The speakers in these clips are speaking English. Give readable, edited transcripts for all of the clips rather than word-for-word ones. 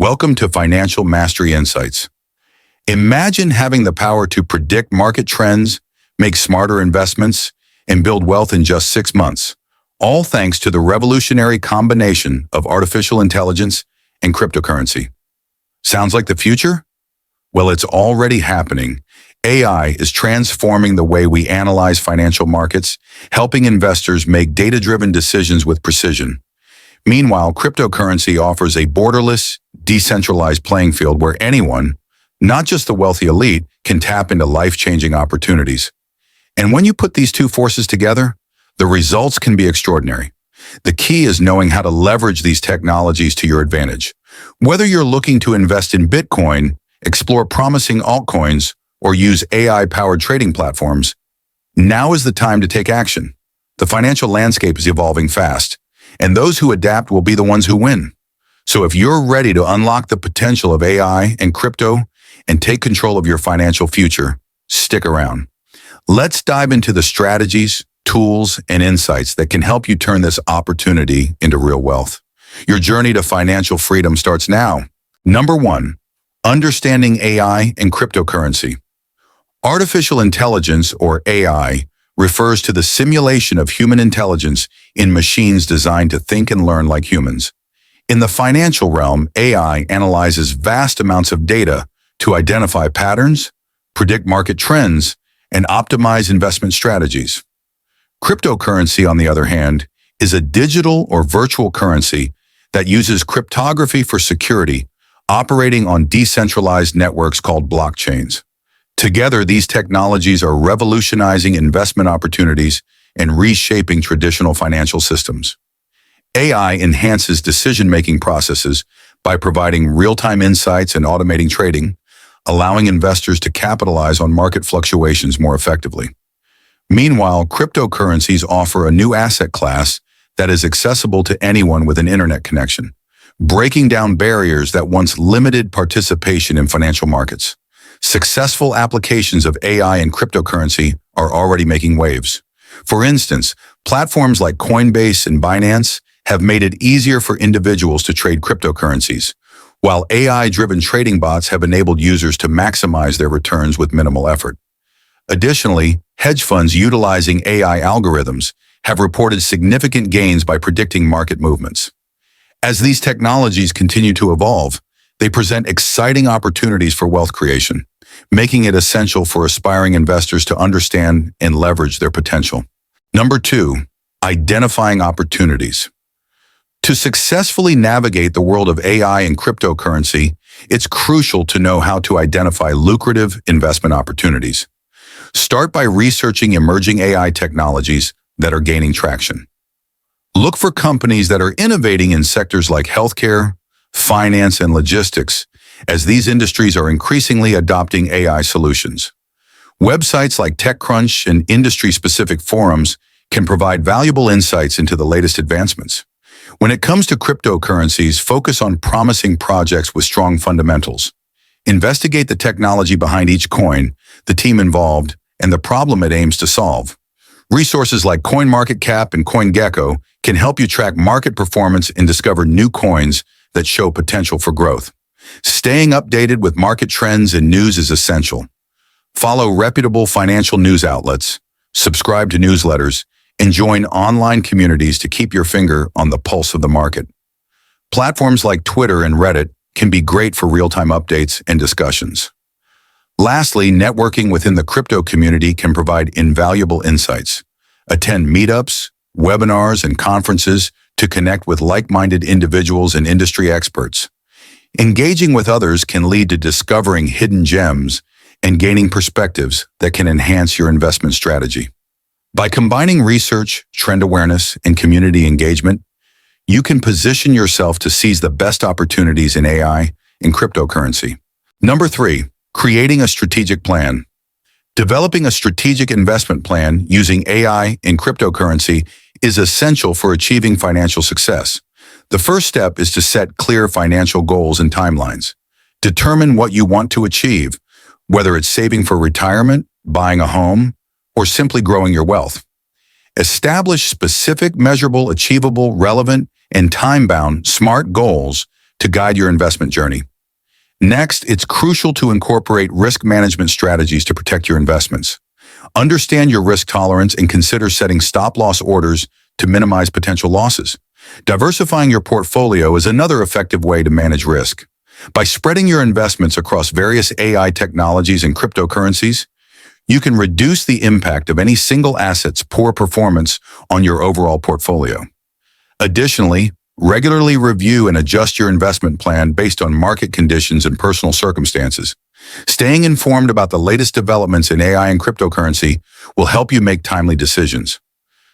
Welcome to Financial Mastery Insights. Imagine having the power to predict market trends, make smarter investments, and build wealth in just 6 months, all thanks to the revolutionary combination of artificial intelligence and cryptocurrency. Sounds like the future? Well, it's already happening. AI is transforming the way we analyze financial markets, helping investors make data-driven decisions with precision. Meanwhile, cryptocurrency offers a borderless, decentralized playing field where anyone, not just the wealthy elite, can tap into life-changing opportunities. And when you put these two forces together, the results can be extraordinary. The key is knowing how to leverage these technologies to your advantage. Whether you're looking to invest in Bitcoin, explore promising altcoins, or use AI-powered trading platforms, now is the time to take action. The financial landscape is evolving fast, and those who adapt will be the ones who win. So if you're ready to unlock the potential of AI and crypto and take control of your financial future, stick around. Let's dive into the strategies, tools, and insights that can help you turn this opportunity into real wealth. Your journey to financial freedom starts now. Number 1, understanding AI and cryptocurrency. Artificial intelligence, or AI, refers to the simulation of human intelligence in machines designed to think and learn like humans. In the financial realm, AI analyzes vast amounts of data to identify patterns, predict market trends, and optimize investment strategies. Cryptocurrency, on the other hand, is a digital or virtual currency that uses cryptography for security, operating on decentralized networks called blockchains. Together, these technologies are revolutionizing investment opportunities and reshaping traditional financial systems. AI enhances decision-making processes by providing real-time insights and automating trading, allowing investors to capitalize on market fluctuations more effectively. Meanwhile, cryptocurrencies offer a new asset class that is accessible to anyone with an internet connection, breaking down barriers that once limited participation in financial markets. Successful applications of AI and cryptocurrency are already making waves. For instance, platforms like Coinbase and Binance have made it easier for individuals to trade cryptocurrencies, while AI-driven trading bots have enabled users to maximize their returns with minimal effort. Additionally, hedge funds utilizing AI algorithms have reported significant gains by predicting market movements. As these technologies continue to evolve, they present exciting opportunities for wealth creation, making it essential for aspiring investors to understand and leverage their potential. Number 2, identifying opportunities. To successfully navigate the world of AI and cryptocurrency, it's crucial to know how to identify lucrative investment opportunities. Start by researching emerging AI technologies that are gaining traction. Look for companies that are innovating in sectors like healthcare, finance, and logistics, as these industries are increasingly adopting AI solutions. Websites like TechCrunch and industry-specific forums can provide valuable insights into the latest advancements. When it comes to cryptocurrencies, focus on promising projects with strong fundamentals. Investigate the technology behind each coin, the team involved, and the problem it aims to solve. Resources like CoinMarketCap and CoinGecko can help you track market performance and discover new coins that show potential for growth. Staying updated with market trends and news is essential. Follow reputable financial news outlets, subscribe to newsletters, and join online communities to keep your finger on the pulse of the market. Platforms like Twitter and Reddit can be great for real-time updates and discussions. Lastly, networking within the crypto community can provide invaluable insights. Attend meetups, webinars, and conferences to connect with like-minded individuals and industry experts. Engaging with others can lead to discovering hidden gems and gaining perspectives that can enhance your investment strategy. By combining research, trend awareness, and community engagement, you can position yourself to seize the best opportunities in AI and cryptocurrency. Number 3, creating a strategic plan. Developing a strategic investment plan using AI and cryptocurrency is essential for achieving financial success. The first step is to set clear financial goals and timelines. Determine what you want to achieve, whether it's saving for retirement, buying a home, or simply growing your wealth. Establish specific, measurable, achievable, relevant, and time-bound SMART goals to guide your investment journey. Next, it's crucial to incorporate risk management strategies to protect your investments. Understand your risk tolerance and consider setting stop-loss orders to minimize potential losses. Diversifying your portfolio is another effective way to manage risk. By spreading your investments across various AI technologies and cryptocurrencies, you can reduce the impact of any single asset's poor performance on your overall portfolio. Additionally, regularly review and adjust your investment plan based on market conditions and personal circumstances. Staying informed about the latest developments in AI and cryptocurrency will help you make timely decisions.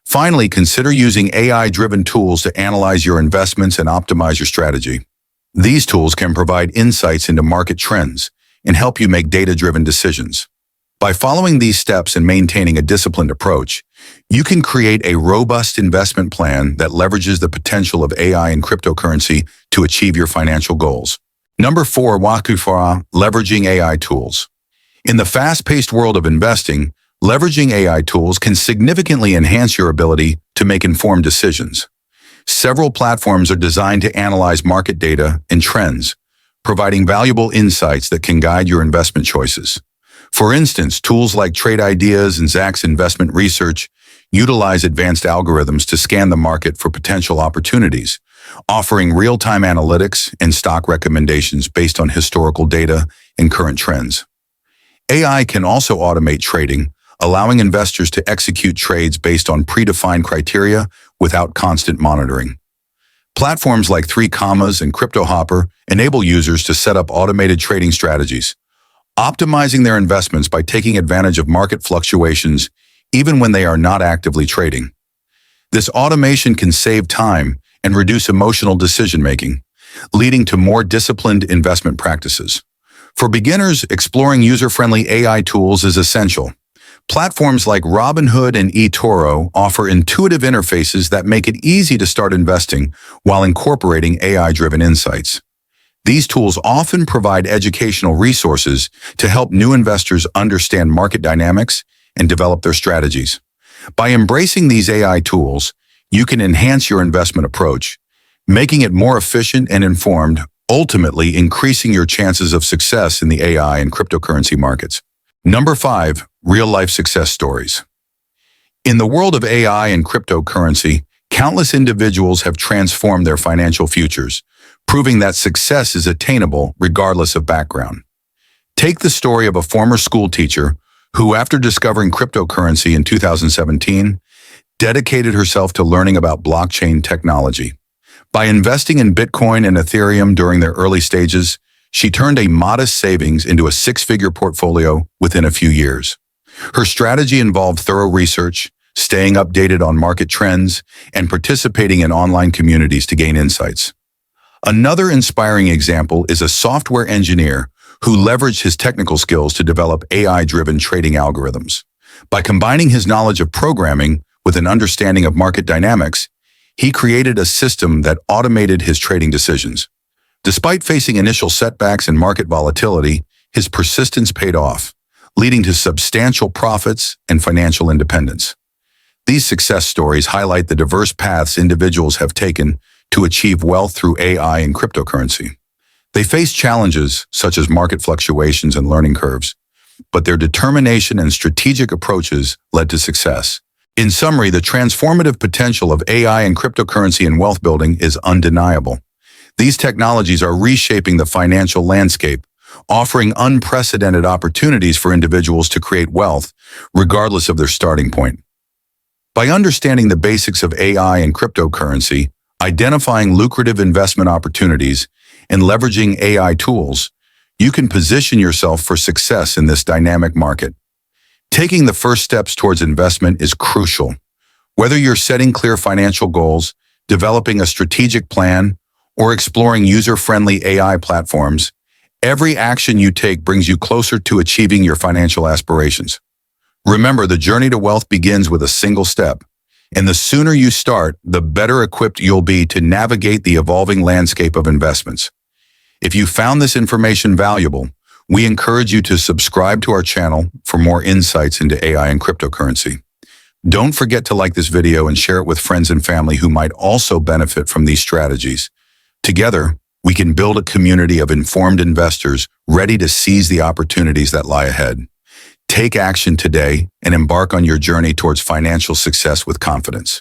Finally, consider using AI-driven tools to analyze your investments and optimize your strategy. These tools can provide insights into market trends and help you make data-driven decisions. By following these steps and maintaining a disciplined approach, you can create a robust investment plan that leverages the potential of AI and cryptocurrency to achieve your financial goals. Number 4, leveraging AI tools. In the fast-paced world of investing, leveraging AI tools can significantly enhance your ability to make informed decisions. Several platforms are designed to analyze market data and trends, providing valuable insights that can guide your investment choices. For instance, tools like Trade Ideas and Zacks Investment Research utilize advanced algorithms to scan the market for potential opportunities, offering real-time analytics and stock recommendations based on historical data and current trends. AI can also automate trading, allowing investors to execute trades based on predefined criteria without constant monitoring. Platforms like 3 and CryptoHopper enable users to set up automated trading strategies, optimizing their investments by taking advantage of market fluctuations even when they are not actively trading. This automation can save time and reduce emotional decision-making, leading to more disciplined investment practices. For beginners, exploring user-friendly AI tools is essential. Platforms like Robinhood and eToro offer intuitive interfaces that make it easy to start investing while incorporating AI-driven insights. These tools often provide educational resources to help new investors understand market dynamics and develop their strategies. By embracing these AI tools, you can enhance your investment approach, making it more efficient and informed, ultimately increasing your chances of success in the AI and cryptocurrency markets. Number 5, real-life success stories. In the world of AI and cryptocurrency, countless individuals have transformed their financial futures, proving that success is attainable regardless of background. Take the story of a former school teacher who, after discovering cryptocurrency in 2017, dedicated herself to learning about blockchain technology. By investing in Bitcoin and Ethereum during their early stages, she turned a modest savings into a 6-figure portfolio within a few years. Her strategy involved thorough research, staying updated on market trends, and participating in online communities to gain insights. Another inspiring example is a software engineer who leveraged his technical skills to develop AI-driven trading algorithms. By combining his knowledge of programming with an understanding of market dynamics, he created a system that automated his trading decisions. Despite facing initial setbacks and market volatility, his persistence paid off, leading to substantial profits and financial independence. These success stories highlight the diverse paths individuals have taken to achieve wealth through AI and cryptocurrency. They face challenges such as market fluctuations and learning curves, but their determination and strategic approaches led to success. In summary, the transformative potential of AI and cryptocurrency in wealth building is undeniable. These technologies are reshaping the financial landscape, offering unprecedented opportunities for individuals to create wealth, regardless of their starting point. By understanding the basics of AI and cryptocurrency, identifying lucrative investment opportunities, and leveraging AI tools, you can position yourself for success in this dynamic market. Taking the first steps towards investment is crucial. Whether you're setting clear financial goals, developing a strategic plan, or exploring user-friendly AI platforms, every action you take brings you closer to achieving your financial aspirations. Remember, the journey to wealth begins with a single step, and the sooner you start, the better equipped you'll be to navigate the evolving landscape of investments. If you found this information valuable, we encourage you to subscribe to our channel for more insights into AI and cryptocurrency. Don't forget to like this video and share it with friends and family who might also benefit from these strategies. Together, We can build a community of informed investors ready to seize the opportunities that lie ahead. Take action today and embark on your journey towards financial success with confidence.